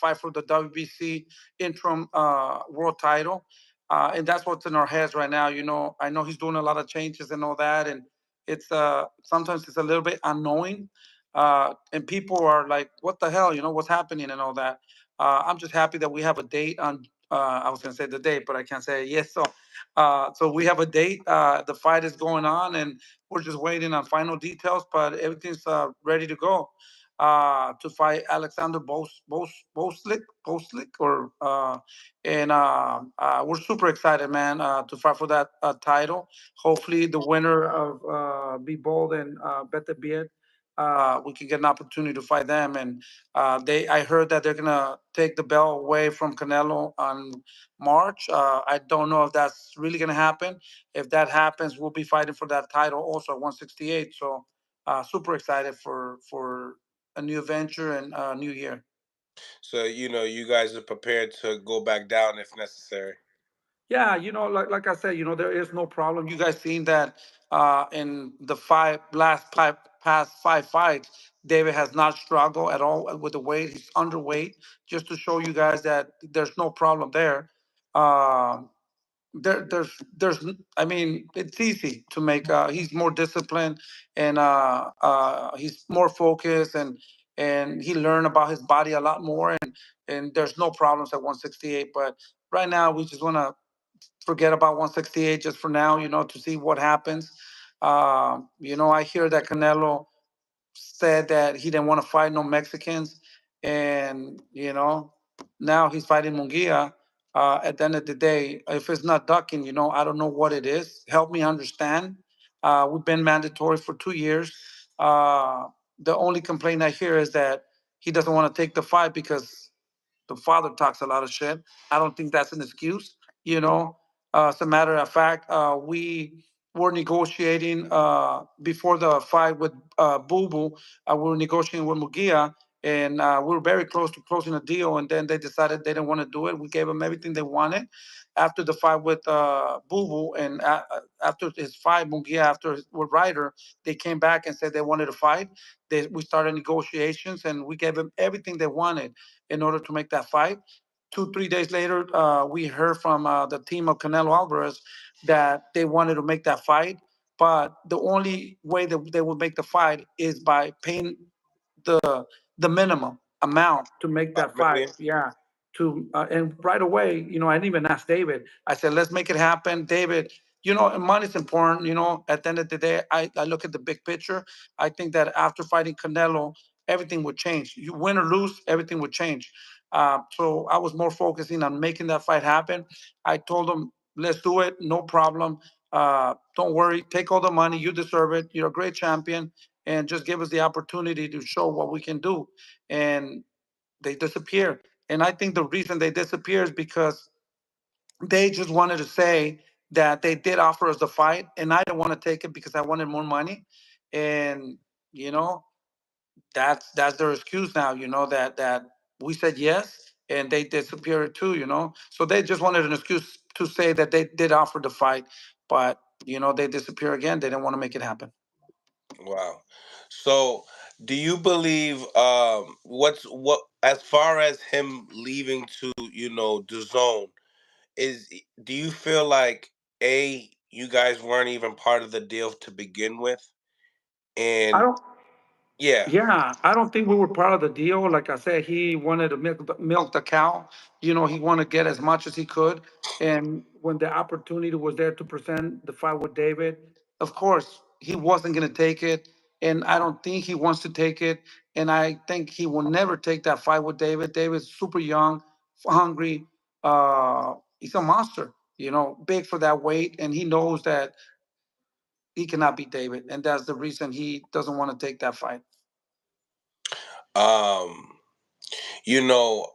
fight for the WBC interim world title. And that's what's in our heads right now. I know he's doing a lot of changes and all that, and it's sometimes it's a little bit unknowing. And people are like, "What the hell? What's happening and all that." I'm just happy that we have a date on. I was going to say the date, but I can't say it yet. So we have a date. The fight is going on, and we're just waiting on final details. But everything's ready to go to fight Alexander Boslik, and we're super excited, man, to fight for that title. Hopefully, the winner of Be Bold and Better Beard, we can get an opportunity to fight them. And I heard that they're gonna take the belt away from Canelo on March. I don't know if that's really gonna happen. If that happens, we'll be fighting for that title also at 168. So super excited for a new adventure and a new year. So, you guys are prepared to go back down if necessary. Yeah, like I said, there is no problem. You guys seen that in the past 5 fights, David has not struggled at all with the weight. He's underweight, just to show you guys that there's no problem there. Um there's I mean, it's easy to make he's more disciplined, and he's more focused, and he learned about his body a lot more, and there's no problems at 168. But right now we just want to forget about 168 just for now, to see what happens. I hear that Canelo said that he didn't want to fight no Mexicans, and now he's fighting Munguia. At the end of the day, if it's not ducking, I don't know what it is. Help me understand. We've been mandatory for 2 years. Uh, the only complaint I hear is that he doesn't want to take the fight because the father talks a lot of shit. I don't think that's an excuse. As a matter of fact, we were negotiating before the fight with Boo Boo. We were negotiating with Mugia, and we were very close to closing a deal. And then they decided they didn't want to do it. We gave them everything they wanted. After the fight with Boo Boo, and after his fight, Mugia, with Ryder, they came back and said they wanted to fight. We started negotiations, and we gave them everything they wanted in order to make that fight. 2, 3 days later, we heard from the team of Canelo Alvarez that they wanted to make that fight, but the only way that they would make the fight is by paying the the minimum amount to make that fight. Million. Yeah. And right away, I didn't even ask David. I said, let's make it happen, David. Money's important. At the end of the day, I look at the big picture. I think that after fighting Canelo, everything would change. You win or lose, everything would change. So I was more focusing on making that fight happen. I told him, let's do it, no problem. Don't worry, take all the money. You deserve it. You're a great champion, and just give us the opportunity to show what we can do. And they disappear. And I think the reason they disappear is because they just wanted to say that they did offer us the fight, and I didn't want to take it because I wanted more money. And you know, that's their excuse now. That we said yes, and they disappeared too. So they just wanted an excuse to say that they did offer the fight, but they disappear again. They didn't want to make it happen. Wow. So, do you believe what as far as him leaving to the zone is? Do you feel like you guys weren't even part of the deal to begin with, I and don't. yeah. Yeah, I don't think we were part of the deal. Like I said, he wanted to milk the cow. He wanted to get as much as he could. And when the opportunity was there to present the fight with David, of course, he wasn't going to take it. And I don't think he wants to take it. And I think he will never take that fight with David. David's super young, hungry. He's a monster, big for that weight. And he knows that he cannot beat David. And that's the reason he doesn't want to take that fight. um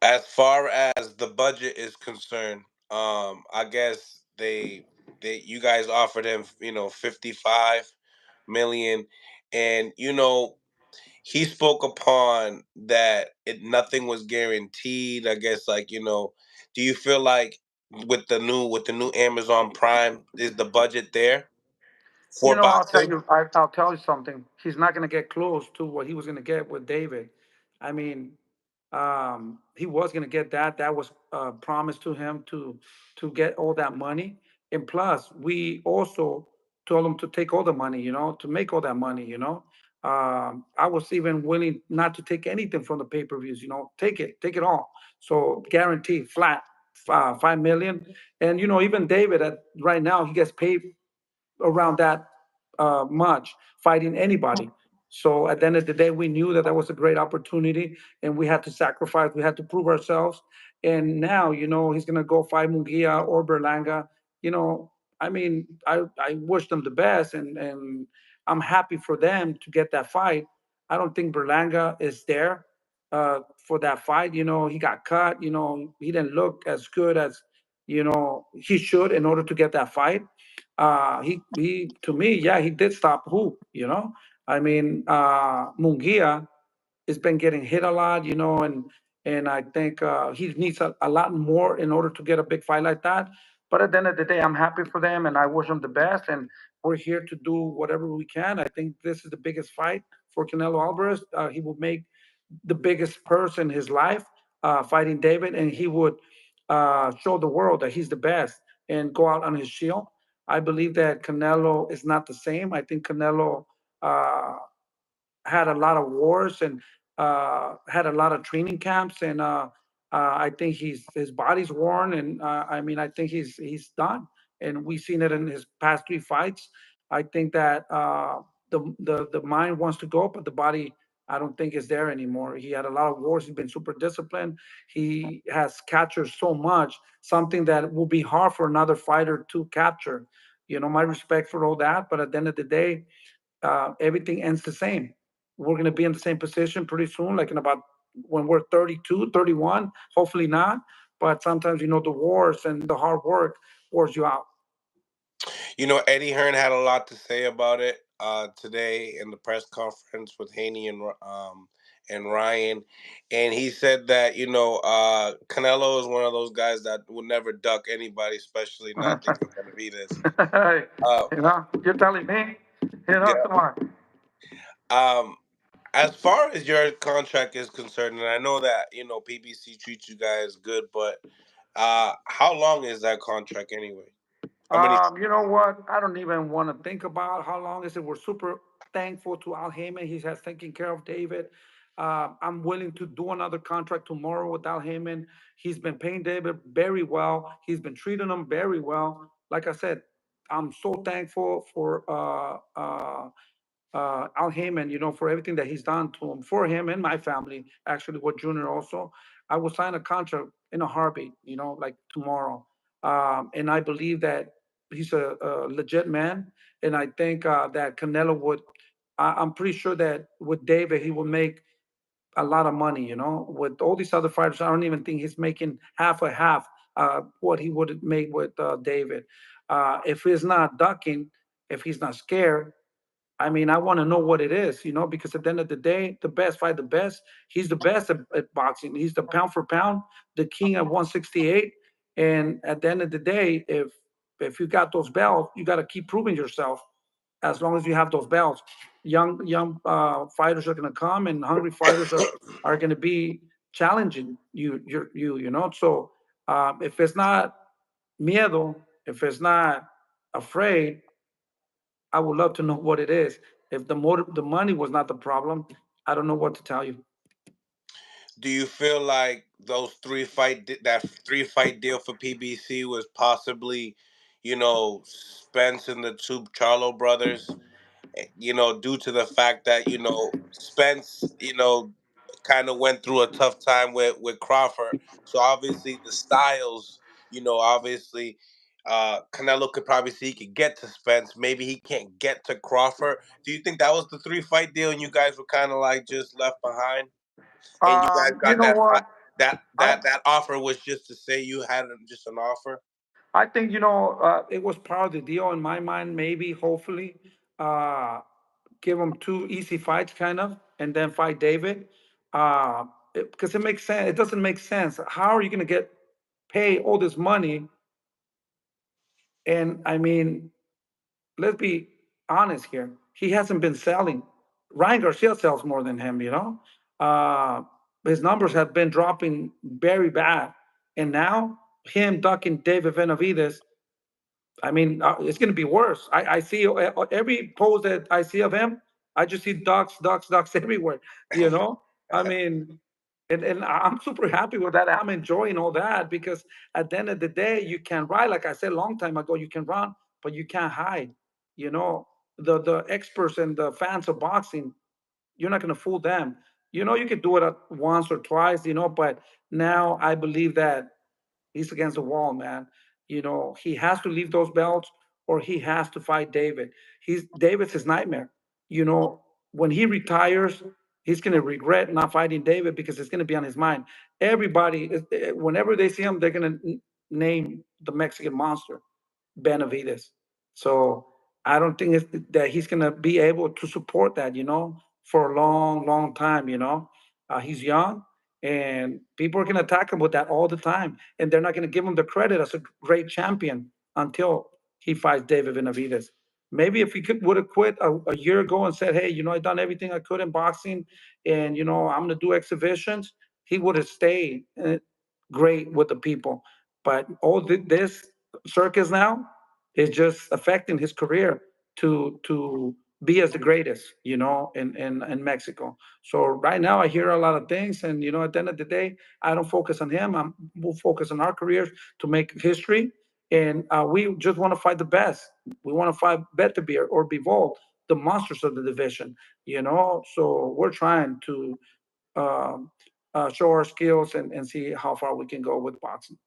as far as the budget is concerned, I guess they you guys offered him 55 million, and he spoke upon that nothing was guaranteed. I guess, like, do you feel like with the new Amazon Prime, is the budget there for I'll tell boxing? you, I'll tell you something. He's not going to get close to what he was going to get with David. I mean, He was going to get that. That was promised to him to get all that money. And plus, we also told him to take all the money, to make all that money. I was even willing not to take anything from the pay per views. Take it all. So guaranteed, flat, 5 million. And even David, right now, he gets paid around that much fighting anybody. So at the end of the day, we knew that that was a great opportunity, and we had to sacrifice. We had to prove ourselves. And now, he's gonna go fight Munguia or Berlanga. You know, I mean, I wish them the best, and I'm happy for them to get that fight. I don't think Berlanga is there for that fight. He got cut. He didn't look as good as he should in order to get that fight. He to me, yeah, he did stop who, I mean, Mungia has been getting hit a lot, and I think he needs a lot more in order to get a big fight like that. But at the end of the day, I'm happy for them, and I wish them the best. And we're here to do whatever we can. I think this is the biggest fight for Canelo Alvarez. He will make the biggest purse in his life, fighting David, and he would show the world that he's the best and go out on his shield. I believe that Canelo is not the same. I think Canelo uh, had a lot of wars and had a lot of training camps, and I think his body's worn, and I mean, I think he's done, and we've seen it in his past three fights. I think that the mind wants to go, but the body, I don't think, is there anymore. He had a lot of wars. He's been super disciplined. He has captured so much, something that will be hard for another fighter to capture. My respect for all that, but at the end of the day, everything ends the same. We're going to be in the same position pretty soon, like in about when we're 32, 31. Hopefully not. But sometimes, the wars and the hard work wears you out. Eddie Hearn had a lot to say about it today in the press conference with Haney and Ryan, and he said that Canelo is one of those guys that will never duck anybody, especially not against Benavidez. Uh, You're telling me? yeah. Come on. Um, as far as your contract is concerned, and I know that PBC treats you guys good, but how long is that contract anyway? How many? You know what? I don't even want to think about how long is it. We're super thankful to Al Heyman. He has taken care of David. I'm willing to do another contract tomorrow with Al Heyman. He's been paying David very well. He's been treating him very well. Like I said, I'm so thankful for Al Heyman, for everything that he's done to him, for him and my family, actually, with Junior also. I will sign a contract in a heartbeat, like tomorrow. And I believe that he's a legit man. And I think that Canelo would, I'm pretty sure that with David, he will make a lot of money, With all these other fighters, I don't even think he's making half a half what he would make with David. If he's not ducking, if he's not scared, I mean, I want to know what it is, because at the end of the day, the best fight the best. He's the best at boxing. He's the pound for pound, the king at 168. And at the end of the day, if you got those belts, you got to keep proving yourself. As long as you have those belts, young fighters are going to come, and hungry fighters are going to be challenging you. So if it's not miedo, if it's not afraid, I would love to know what it is. If the money was not the problem, I don't know what to tell you. Do you feel like that 3 fight deal for PBC was possibly, Spence and the two Charlo brothers? Due to the fact that Spence, kind of went through a tough time with Crawford. So obviously the styles, obviously Canelo could probably see he could get to Spence. Maybe he can't get to Crawford. Do you think that was the 3 fight deal, and you guys were kind of like just left behind, and you guys You got know that what? I that offer was just to say you had just an offer? I think it was part of the deal in my mind. Maybe, hopefully, uh, give him two easy fights, kind of, and then fight David. Because it makes sense. It doesn't make sense. How are you going to pay all this money? And I mean, let's be honest here. He hasn't been selling. Ryan Garcia sells more than him. his numbers have been dropping very bad. And now him ducking David Benavidez, I mean, it's going to be worse. I see every post that I see of him, I just see ducks, ducks, ducks everywhere. You know, I mean, and I'm super happy with that. I'm enjoying all that because at the end of the day, you can ride. Like I said a long time ago, you can run, but you can't hide. You know, the experts and the fans of boxing, you're not going to fool them. You know, you could do it once or twice, you know, but now I believe that he's against the wall, man. You know, he has to leave those belts or he has to fight David. David's his nightmare. You know, when he retires, he's going to regret not fighting David because it's going to be on his mind. Everybody, whenever they see him, they're going to name the Mexican monster, Benavides. So I don't think that he's going to be able to support that, you know, for a long, long time, you know. He's young and people are going to attack him with that all the time. And they're not going to give him the credit as a great champion until he fights David Benavidez. Maybe if he would have quit a year ago and said, hey, you know, I've done everything I could in boxing and, you know, I'm going to do exhibitions, he would have stayed great with the people. But all this circus now is just affecting his career to be as the greatest, you know, in Mexico. So right now I hear a lot of things, and you know, at the end of the day, I don't focus on him. We'll focus on our careers to make history, and we just want to fight the best. We want to fight Beterbiev or Bivol, the monsters of the division, you know. So we're trying to um, show our skills and see how far we can go with boxing.